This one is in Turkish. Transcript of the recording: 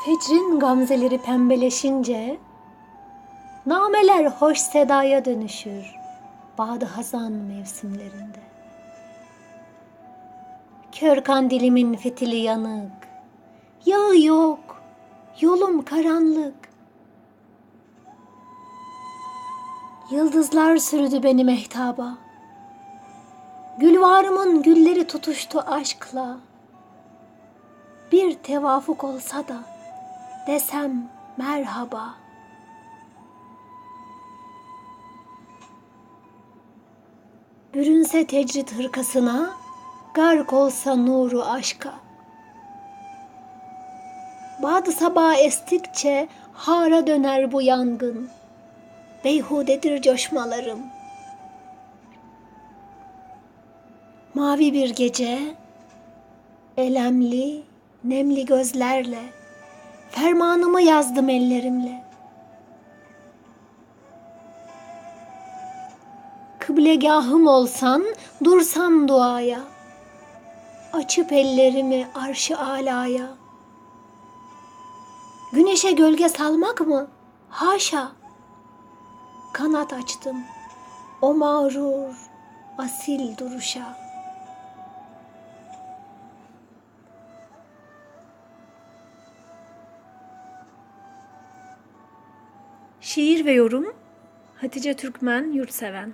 Hicrin gamzeleri pembeleşince, nameler hoş sedaya dönüşür Badı hazan mevsimlerinde. Kör kandilimin fitili yanık, yağı yok, yolum karanlık. Yıldızlar sürdü beni mehtaba, gülvarımın gülleri tutuştu aşkla. Bir tevafuk olsa da desem merhaba. Bürünse tecrit hırkasına, gark olsa nuru aşka. Badı sabah estikçe hara döner bu yangın. Beyhudedir coşmalarım. Mavi bir gece, elemli, nemli gözlerle, fermanımı yazdım ellerimle. Kıblegahım olsan, dursam duaya, açıp ellerimi arş-ı alaya. Güneşe gölge salmak mı? Haşa! Kanat açtım o mağrur, asil duruşa. Şiir ve yorum Hatice Türkmen Yurtseven.